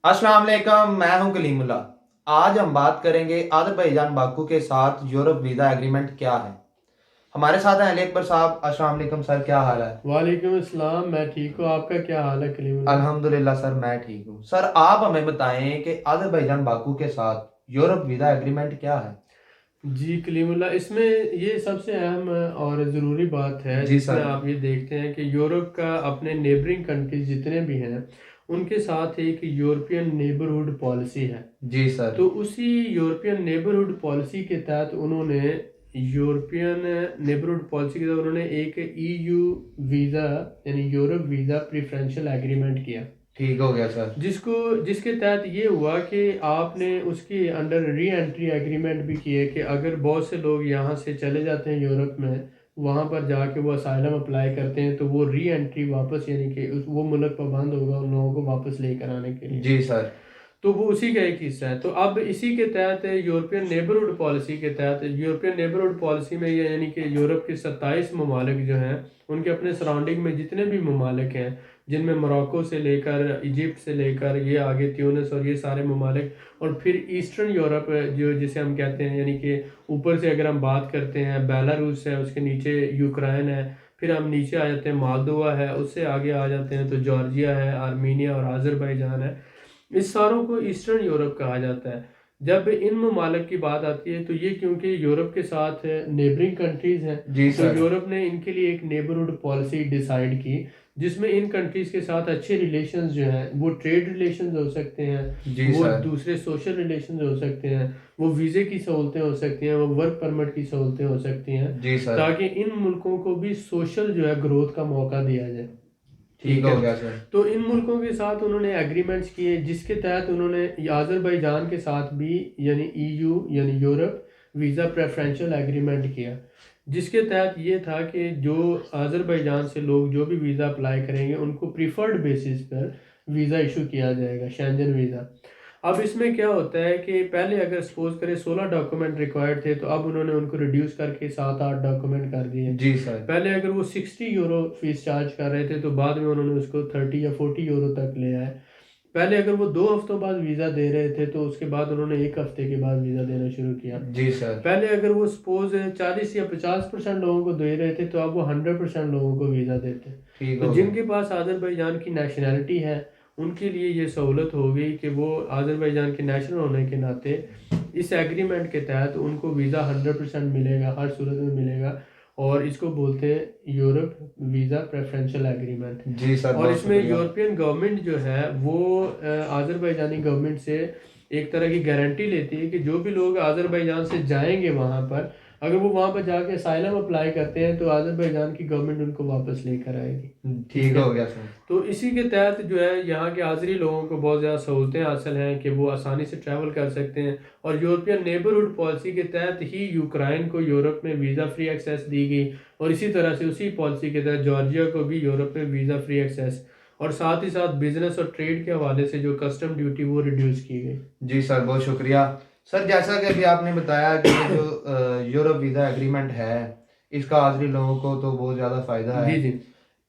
अस्सलाम वालेकुम, मैं हूं कलीमुल्लाह। आज हम बात करेंगे अज़रबैजान बाकू के साथ यूरोप वीज़ा एग्रीमेंट क्या है। हमारे साथ हैं अली अकबर साहब। अस्सलाम वालेकुम सर, क्या हाल है? वालेकुम अस्सलाम। मैं ठीक हूँ। आपका क्या हाल है कलीमुल्लाह? अल्हम्दुलिल्लाह सर, मैं ठीक हूँ। सर आप हमें बताएं कि अज़रबैजान बाकू के साथ यूरोप वीज़ा एग्रीमेंट क्या है। जी कलीमुल्लाह, इसमें ये सबसे अहम और ज़रूरी बात है जी जिसमें सर। आप ये देखते हैं कि यूरोप का अपने नेबरिंग कंट्रीज जितने भी हैं उनके साथ एक यूरोपियन नेबरहुड पॉलिसी है। जी सर। तो उसी यूरोपियन नेबरहुड पॉलिसी के तहत उन्होंने एक ईयू वीज़ा यानी यूरोप वीज़ा प्रेफरेंशियल एग्रीमेंट किया। ठीक हो गया सर। जिसके तहत ये हुआ कि आपने उसकी अंडर री एंट्री एग्रीमेंट भी किए कि अगर बहुत से लोग यहाँ से चले जाते हैं यूरोप में, वहाँ पर जाके वो असाइलम अप्लाई करते हैं तो वो री एंट्री वापस यानी कि वो मुल्क पाबंद होगा उन लोगों को वापस लेकर आने के लिए। जी सर। तो वो उसी का एक हिस्सा है। तो अब इसी के तहत यूरोपियन नेबरहुड पॉलिसी में ये यानी कि यूरोप के 27 ममालिक जो हैं उनके अपने सराउंडिंग में जितने भी ममालिक हैं, जिनमें मोरक्को से लेकर इजिप्ट से लेकर ये आगे ट्यूनिस और ये सारे ममालिक, और फिर ईस्टर्न यूरोप जो जिसे हम कहते हैं यानी कि ऊपर से अगर हम बात करते हैं बेलारूस है, उसके नीचे यूक्रेन है, फिर हम नीचे आ जाते हैं मालदोवा है, उससे आगे आ जाते हैं तो जॉर्जिया है, आर्मीनिया और आज़रबाईजान है। इस सारों को ईस्टर्न यूरोप कहा जाता है। जब इन ममालिक की बात आती है तो ये क्योंकि यूरोप के साथ नेबरिंग कंट्रीज हैं, जी तो सर। यूरोप ने इनके लिए एक नेबरहुड पॉलिसी डिसाइड की जिसमें इन कंट्रीज के साथ अच्छे रिलेशंस जो हैं वो ट्रेड रिलेशंस हो सकते हैं, जी वो सर। दूसरे सोशल रिलेशंस हो सकते हैं, वो वीज़े की सहूलतें हो सकती हैं, वो वर्क परमिट की सहूलतें हो सकती हैं, जी सर। ताकि इन मुल्कों को भी सोशल जो है ग्रोथ का मौका दिया जाए। ठीक ठीक है। हो गया सर। तो इन मुल्कों के साथ उन्होंने एग्रीमेंट्स किए जिसके तहत उन्होंने आज़रबाईजान के साथ भी यानी ईयू यानी यूरोप वीज़ा प्रेफरेंशियल एग्रीमेंट किया, जिसके तहत ये था कि जो आज़रबाईजान से लोग जो भी वीज़ा अप्लाई करेंगे उनको प्रीफर्ड बेसिस पर वीज़ा इशू किया जाएगा, शेंजन वीज़ा। अब इसमें क्या होता है कि पहले अगर सपोज करें 16 डॉक्यूमेंट रिक्वायर्ड थे तो अब उन्होंने उनको रिड्यूस करके 7-8 डॉक्यूमेंट कर दिए। जी सर। पहले अगर वो 60 यूरो फीस चार्ज कर रहे थे तो बाद में उन्होंने उसको 30 या 40 यूरो तक ले आए। पहले अगर वो 2 हफ्तों बाद वीज़ा दे रहे थे तो उसके बाद उन्होंने 1 हफ्ते के बाद वीज़ा देना शुरू किया। जी सर। पहले अगर वो सपोज 40 या 50% लोगों को दे रहे थे तो अब वो 100% लोगों को वीज़ा देते हैं। ठीक तो हो गया। जिनके पास आज़रबाईजान की नेशनैलिटी है उनके लिए ये सहूलत हो गई कि वो आज़रबाईजान के नेशनल होने के नाते इस एग्रीमेंट के तहत उनको वीज़ा 100% मिलेगा, हर सूरत में मिलेगा। और इसको बोलते हैं यूरोप वीज़ा प्रेफरेंशियल एग्रीमेंट। जी सर, और बहुत इसमें शुक्रिया। यूरोपियन गवर्नमेंट जो है वो आज़रबाईजानी गवर्नमेंट से एक तरह की गारंटी लेती है कि जो भी लोग आज़रबाईजान से जाएंगे वहाँ पर, अगर वो वहाँ पर जाके असाइलम अप्लाई करते हैं तो आज़रबाईजान की गवर्नमेंट उनको वापस लेकर आएगी। ठीक ठीक है। हो गया सर। तो इसी के तहत जो है यहाँ के हाज़री लोगों को बहुत ज़्यादा सहूलतें हासिल हैं कि वो आसानी से ट्रैवल कर सकते हैं। और यूरोपियन नेबरहुड पॉलिसी के तहत ही यूक्रेन को यूरोप में वीज़ा फ्री एक्सेस दी गई, और इसी तरह से उसी पॉलिसी के तहत जॉर्जिया को भी यूरोप में वीज़ा फ्री एक्सेस, और साथ ही साथ बिजनेस और ट्रेड के हवाले से जो कस्टम ड्यूटी वो रिड्यूस की गई। जी सर, बहुत शुक्रिया। सर जैसा कि अभी आपने बताया कि ये जो यूरोप वीज़ा एग्रीमेंट है, इसका हाज़री लोगों को तो बहुत ज़्यादा फ़ायदा है। जी जी।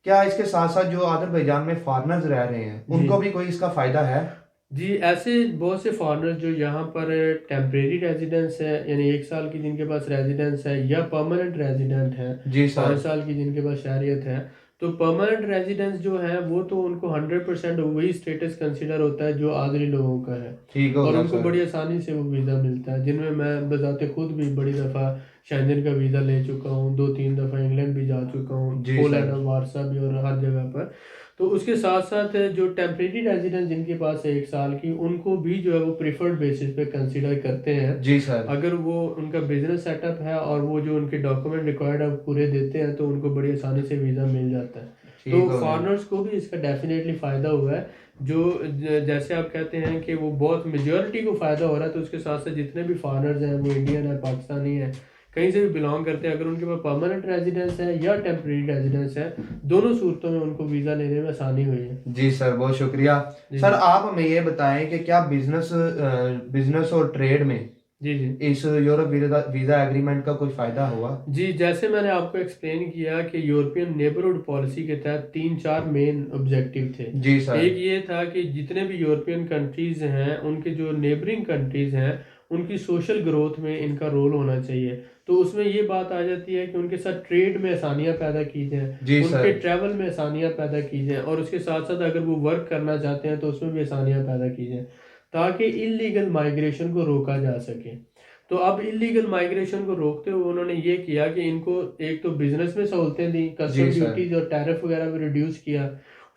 क्या इसके साथ साथ जो अज़रबैजान में फॉरेनर्स रह रहे हैं जी उनको भी कोई इसका फ़ायदा है? जी, ऐसे बहुत से फॉरेनर्स जो यहाँ पर टेम्परेरी रेजिडेंस है यानी 1 साल की जिनके पास रेजिडेंस है, या परमानेंट रेजिडेंट है जी सर। 5 साल की जिनके पास शहरियत है। तो परमानेंट रेजिडेंस जो है वो तो उनको 100% वही स्टेटस कंसिडर होता है जो आदरी लोगों का है, ठीक हो और गया उनको सर। बड़ी आसानी से वो वीज़ा मिलता है, जिनमें मैं बजाते खुद भी बड़ी दफ़ा शेंजन का वीज़ा ले चुका हूँ, 2-3 दफ़ा इंग्लैंड भी जा चुका हूँ, जी पोलैंड सर। और वारसा भी, और हर जगह पर। तो उसके साथ साथ जो टेम्परेरी रेजिडेंस जिनके पास है 1 साल की, उनको भी जो है वो प्रेफर्ड बेसिस पे कंसीडर करते हैं। जी सर। अगर वो उनका बिजनेस सेटअप है और वो जो उनके डॉक्यूमेंट रिक्वायर्ड है वो पूरे देते हैं तो उनको बड़ी आसानी से वीज़ा मिल जाता है। ठीक तो हो गया। फॉरेनर्स को भी इसका डेफिनेटली फ़ायदा हुआ है। जो जैसे आप कहते हैं कि वो बहुत मेजॉरिटी को फ़ायदा हो रहा है, तो उसके साथ साथ जितने भी फॉरेनर्स हैं वो इंडियन है, पाकिस्तानी है, कहीं से भी बिलोंग करते हैं, अगर उनके पास परमानेंट रेजिडेंस है या टेम्परेरी रेजिडेंस है, दोनों सूरतों में उनको वीज़ा लेने में आसानी हुई है। जी सर, बहुत शुक्रिया। जी सर जी। आप हमें ये बताएं कि क्या बिजनेस बिजनेस और ट्रेड में जी जी इस यूरोप वीजा एग्रीमेंट का कोई फायदा हुआ? जी, जैसे मैंने आपको एक्सप्लेन किया कि यूरोपियन नेबरहुड पॉलिसी के तहत 3-4 मेन ऑब्जेक्टिव थे। जी सर। एक ये था कि जितने भी यूरोपियन कंट्रीज़ हैं, उनके जो नेबरिंग कंट्रीज़ हैं, उनकी सोशल ग्रोथ में इनका रोल होना चाहिए। तो उसमें ये बात आ जाती है कि उनके साथ ट्रेड में आसानियाँ पैदा की जाएँ, जी उनके सर। ट्रैवल में आसानियाँ पैदा की जाएँ और उसके साथ-साथ अगर वो वर्क करना चाहते हैं, तो उसमें भी आसानियाँ पैदा की जाएँ, ताकि इल्लीगल माइग्रेशन को रोका जा सके। तो अब इलीगल माइग्रेशन को रोकते हुए उन्होंने ये किया कि इनको एक तो बिजनेस में सहूलतें दी, जी कस्टम सर। ड्यूटीज और टैरिफ वगैरह भी रिड्यूस किया।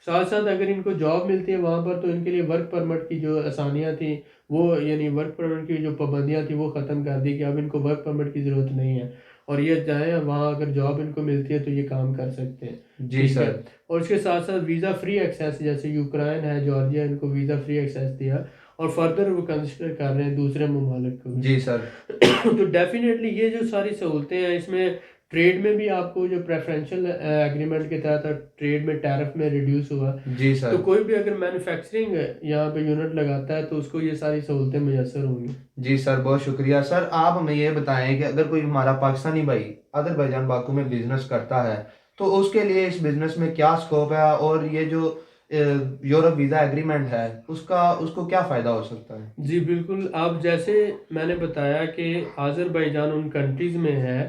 साथ साथ अगर इनको जॉब मिलती है वहाँ पर, तो इनके लिए वर्क परमिट की जो आसानियाँ थी, वो यानी वर्क परमिट की जो पाबंदियाँ थी वो ख़त्म कर दी कि अब इनको वर्क परमिट की ज़रूरत नहीं है और ये जाएँ वहाँ, अगर जॉब इनको मिलती है तो ये काम कर सकते हैं। जी ठीक है। सर। और इसके साथ साथ वीज़ा फ्री एक्सेस, जैसे यूक्रेन है, जॉर्जिया, इनको वीज़ा फ्री एक्सेस दिया और फर्दर वो कंसिडर कर रहे हैं दूसरे ममालिक को भी। जी सर। तो डेफिनेटली ये जो सारी सहूलतें हैं, इसमें ट्रेड में भी आपको जो प्रेफरेंशियल एग्रीमेंट के तहत ट्रेड में टैरिफ में रिड्यूस हुआ। जी तो सर। कोई भी अगर मैन्युफैक्चरिंग यहाँ पे यूनिट लगाता है तो उसको ये सारी सहूलतें मुयसर होंगी। जी सर, बहुत शुक्रिया सर। आप हमें ये बताएं कि अगर कोई हमारा पाकिस्तानी भाई अजरबैजान बाकू में बिजनेस करता है तो उसके लिए इस बिजनेस में क्या स्कोप है, और ये जो यूरोप वीज़ा एग्रीमेंट है उसका उसको क्या फ़ायदा हो सकता है? जी बिल्कुल, आप जैसे मैंने बताया कि आज़रबाईजान उन कंट्रीज़ में है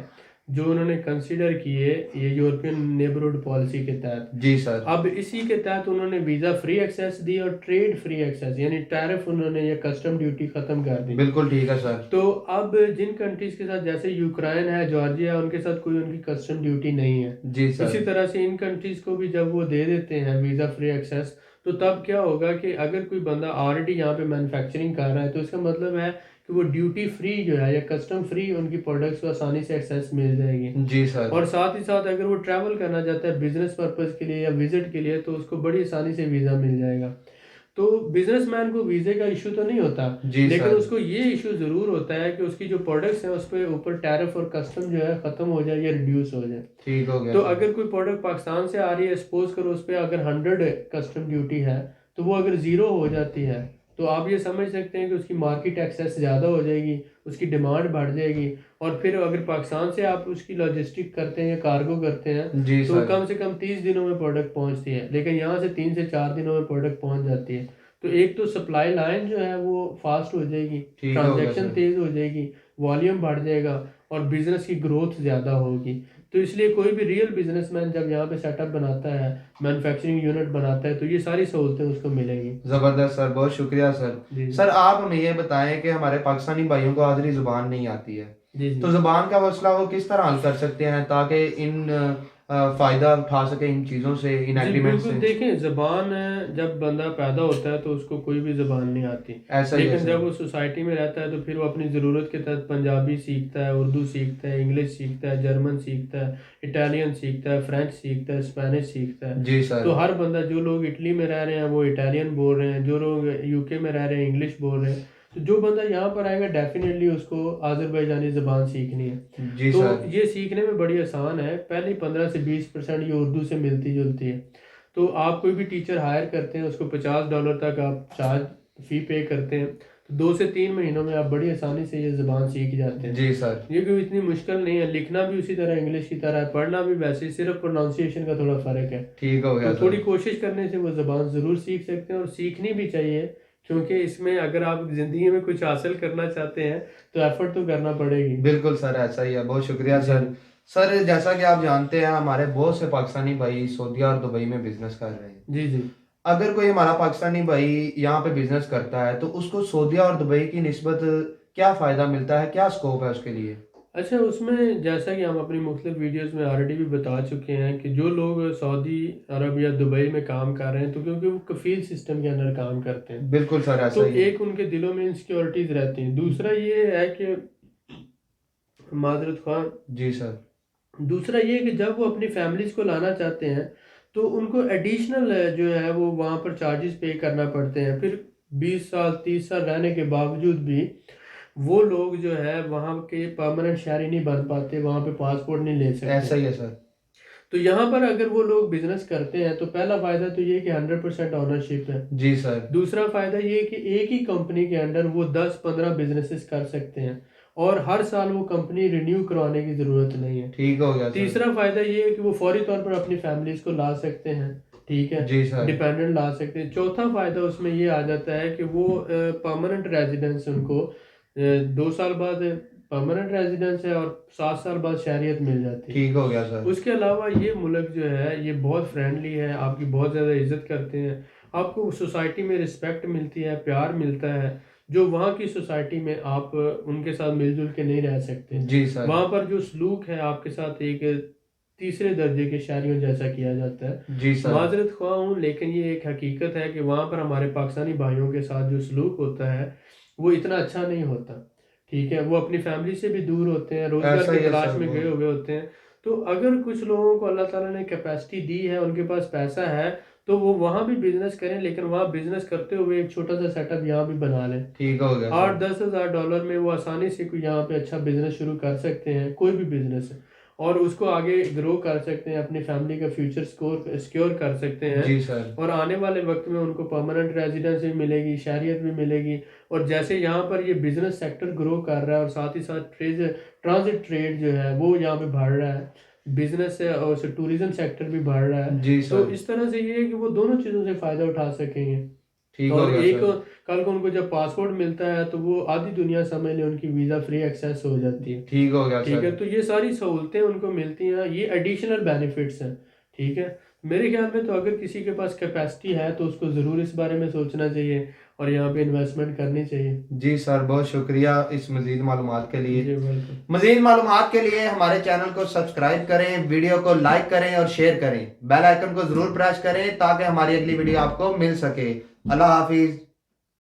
जो उन्होंने कंसीडर किए ये यूरोपियन नेबरहुड पॉलिसी के तहत। जी सर। अब इसी के तहत उन्होंने वीज़ा फ्री एक्सेस दी और ट्रेड फ्री एक्सेस, यानी टैरिफ उन्होंने ये कस्टम ड्यूटी ख़त्म कर दी। बिल्कुल ठीक है सर। तो अब जिन कंट्रीज़ के साथ, जैसे यूक्रेन है, जॉर्जिया है, उनके साथ कोई उनकी कस्टम ड्यूटी नहीं है। जी सर। इसी तरह से इन कंट्रीज़ को भी जब वो दे देते हैं वीज़ा फ्री एक्सेस, तो तब क्या होगा कि अगर कोई बंदा ऑलरेडी यहाँ पे मैन्युफैक्चरिंग कर रहा है तो इसका मतलब है कि वो ड्यूटी फ्री जो है या कस्टम फ्री उनकी प्रोडक्ट्स को आसानी से एक्सेस मिल जाएगी। जी सर। और साथ ही साथ अगर वो ट्रैवल करना चाहता है बिजनेस पर्पज़ के लिए या विजिट के लिए, तो उसको बड़ी आसानी से वीज़ा मिल जाएगा। तो बिजनेसमैन को वीज़े का इशू तो नहीं होता, जी लेकिन सर। उसको ये इशू ज़रूर होता है कि उसकी जो प्रोडक्ट्स हैं उस पे ऊपर टैरिफ और कस्टम जो है ख़त्म हो जाए या रिड्यूस हो जाए। ठीक हो गया तो सर। अगर कोई प्रोडक्ट पाकिस्तान से आ रही है, सपोज करो उस पर अगर 100 कस्टम ड्यूटी है, तो वो अगर ज़ीरो हो जाती है तो आप ये समझ सकते हैं कि उसकी मार्केट एक्सेस ज़्यादा हो जाएगी, उसकी डिमांड बढ़ जाएगी। और फिर अगर पाकिस्तान से आप उसकी लॉजिस्टिक करते हैं या कार्गो करते हैं, जी तो सर। कम से कम 30 दिनों में प्रोडक्ट पहुंचती है, लेकिन यहाँ से 3 से 4 दिनों में प्रोडक्ट पहुंच जाती है। तो एक तो सप्लाई लाइन जो है वो फास्ट हो जाएगी, ठीक हो गया ट्रांजैक्शन सर। तेज़ हो जाएगी, वॉल्यूम बढ़ जाएगा और बिजनेस की ग्रोथ ज़्यादा होगी। तो इसलिए कोई भी रियल बिजनेसमैन जब यहाँ पे सेटअप बनाता है, मैन्युफैक्चरिंग यूनिट बनाता है, तो ये सारी सहूलतें उसको मिलेंगी। ज़बरदस्त सर, बहुत शुक्रिया सर। जी सर आप हमें ये बताएं कि हमारे पाकिस्तानी भाइयों को आदरी ज़ुबान नहीं आती है, जी जी तो ज़ुबान का मसला वो किस तरह हल कर सकते हैं ताकि इन फ़ायदा उठा सके इन चीज़ों से, इन जी एग्रीमेंट बिल्कुल, से? देखें ज़बान जब बंदा पैदा होता है तो उसको कोई भी ज़बान नहीं आती, ऐसा ही है लेकिन जब सर। वो सोसाइटी में रहता है तो फिर वो अपनी ज़रूरत के तहत पंजाबी सीखता है, उर्दू सीखता है, इंग्लिश सीखता है, जर्मन सीखता है, इटालियन सीखता है, फ्रेंच सीखता है, स्पेनिश सीखता है। जी सर। तो हर बंदा, जो लोग इटली में रह रहे हैं वो इटालियन बोल रहे हैं, जो लोग यूके में रह रहे हैं इंग्लिश बोल रहे हैं। तो जो बंदा यहाँ पर आएगा डेफिनेटली उसको आज़रबाईजानी ज़बान सीखनी है। जी तो सर। ये सीखने में बड़ी आसान है, पहले 15 से 20% ये उर्दू से मिलती जुलती है। तो आप कोई भी टीचर हायर करते हैं, उसको $50 तक आप चार्ज फ़ी पे करते हैं, तो 2 से 3 महीनों में आप बड़ी आसानी से ये ज़बान सीख जाते हैं। जी सर। ये कोई इतनी मुश्किल नहीं है, लिखना भी उसी तरह इंग्लिश की तरह है, पढ़ना भी वैसे ही, सिर्फ प्रोनाउंसिएशन का थोड़ा फ़र्क है। ठीक हो गया तो थोड़ी सर। कोशिश करने से वो ज़बान ज़रूर सीख सकते हैं और सीखनी भी चाहिए, क्योंकि इसमें अगर आप ज़िंदगी में कुछ हासिल करना चाहते हैं तो एफ़र्ट तो करना पड़ेगी। बिल्कुल सर, ऐसा ही है, बहुत शुक्रिया जी सर। सर जैसा कि आप जानते हैं हमारे बहुत से पाकिस्तानी भाई सऊदी और दुबई में बिजनेस कर रहे हैं। जी जी अगर कोई हमारा पाकिस्तानी भाई यहाँ पे बिजनेस करता है तो उसको सऊदी और दुबई की निस्बत क्या फ़ायदा मिलता है, क्या स्कोप है उसके लिए? अच्छा, उसमें जैसा कि हम अपनी मुख्तलिफ वीडियोस में ऑलरेडी भी बता चुके हैं कि जो लोग सऊदी अरब या दुबई में काम कर रहे हैं, तो क्योंकि वो कफील सिस्टम के अंदर काम करते हैं, बिल्कुल सर, ऐसा तो ही है। एक उनके दिलों में इनसिक्योरिटीज़ रहती हैं। दूसरा ये है कि मादरत खान, जी सर। दूसरा ये कि जब वो अपनी फैमिलीज़ को लाना चाहते हैं तो उनको एडिशनल जो है वो वहाँ पर चार्जेस पे करना पड़ते हैं। फिर 20 साल 30 साल रहने के बावजूद भी वो लोग जो है वहाँ के परमानेंट शहरी नहीं बन पाते, वहाँ पे पासपोर्ट नहीं ले सकते। ऐसा ही है सर। तो यहाँ पर अगर वो लोग बिजनेस करते हैं तो पहला फायदा तो ये कि 100% ओनरशिप है। जी सर। दूसरा फायदा ये कि एक ही कंपनी के अंडर वो 10-15 बिजनेसेस कर सकते हैं और हर साल वो कंपनी रिन्यू करवाने की जरूरत नहीं है। ठीक हो गया सर। तीसरा फायदा ये है कि वो फौरी तौर पर अपनी फैमिलीज को ला सकते हैं, ठीक है, जी सर। डिपेंडेंट ला सकते हैं। चौथा फायदा उसमें ये आ जाता है कि वो परमानेंट रेजिडेंस उनको 2 साल बाद परमानेंट रेजिडेंस है और 7 साल बाद शहरियत मिल जाती है। ठीक हो गया सर। उसके अलावा ये मुल्क जो है ये बहुत फ्रेंडली है, आपकी बहुत ज़्यादा इज्जत करते हैं, आपको सोसाइटी में रिस्पेक्ट मिलती है, प्यार मिलता है, जो वहाँ की सोसाइटी में आप उनके साथ मिलजुल के नहीं रह सकते। जी सर। वहाँ पर जो सलूक है आपके साथ एक तीसरे दर्जे के शहरियों जैसा किया जाता है। जी सर। माजरत ख्वाह हूँ लेकिन ये एक हकीकत है कि वहाँ पर हमारे पाकिस्तानी भाइयों के साथ जो सलूक होता है वो इतना अच्छा नहीं होता, ठीक है। वो अपनी फैमिली से भी दूर होते हैं, रोजगार ऐसा की ही है तलाश सर में वो। गए हुए होते हैं। तो अगर कुछ लोगों को अल्लाह ताला ने कैपेसिटी दी है, उनके पास पैसा है, तो वो वहाँ भी बिजनेस करें, लेकिन वहाँ बिजनेस करते हुए एक छोटा सा सेटअप यहाँ भी बना लें। ठीक हो गया सर। 8-10 हज़ार डॉलर में वो आसानी से कोई यहाँ पे अच्छा बिजनेस शुरू कर सकते हैं, कोई भी बिजनेस है, और उसको आगे ग्रो कर सकते हैं, अपनी फैमिली का फ्यूचर सिक्योर कर सकते हैं। जी सर। और आने वाले वक्त में उनको परमानेंट रेजिडेंस भी मिलेगी, शहरियत भी मिलेगी। और जैसे यहाँ पर ये बिजनेस सेक्टर ग्रो कर रहा है और साथ ही साथ ट्रांजिट ट्रेड जो है वो यहाँ पे बढ़ रहा है, बिजनेस है और टूरिज्म सेक्टर भी बढ़ रहा है। जी तो सर। इस तरह से ये है कि वो दोनों चीज़ों से फ़ायदा उठा सकेंगे। ठीक हो और गया एक सर। कल को उनको जब पासपोर्ट मिलता है तो वो आधी दुनिया समझ ले उनकी वीज़ा फ्री एक्सेस हो जाती है, ठीक हो गया ठीक है। सर। तो ये सारी सहूलतें उनको मिलती हैं, ये एडिशनल बेनिफिट्स हैं, ठीक है। मेरे ख्याल में तो अगर किसी के पास कैपेसिटी है तो उसको ज़रूर इस बारे में सोचना चाहिए और यहाँ पे इन्वेस्टमेंट करनी चाहिए। जी सर, बहुत शुक्रिया इस मज़ीद मालूमात के लिए। जी वेलकम। मज़ीद मालूमात के लिए हमारे चैनल को सब्सक्राइब करें, वीडियो को लाइक करें और शेयर करें, बेल आइकन को ज़रूर प्रेस करें ताकि हमारी अगली वीडियो आपको मिल सके। अल्लाह हाफिज़।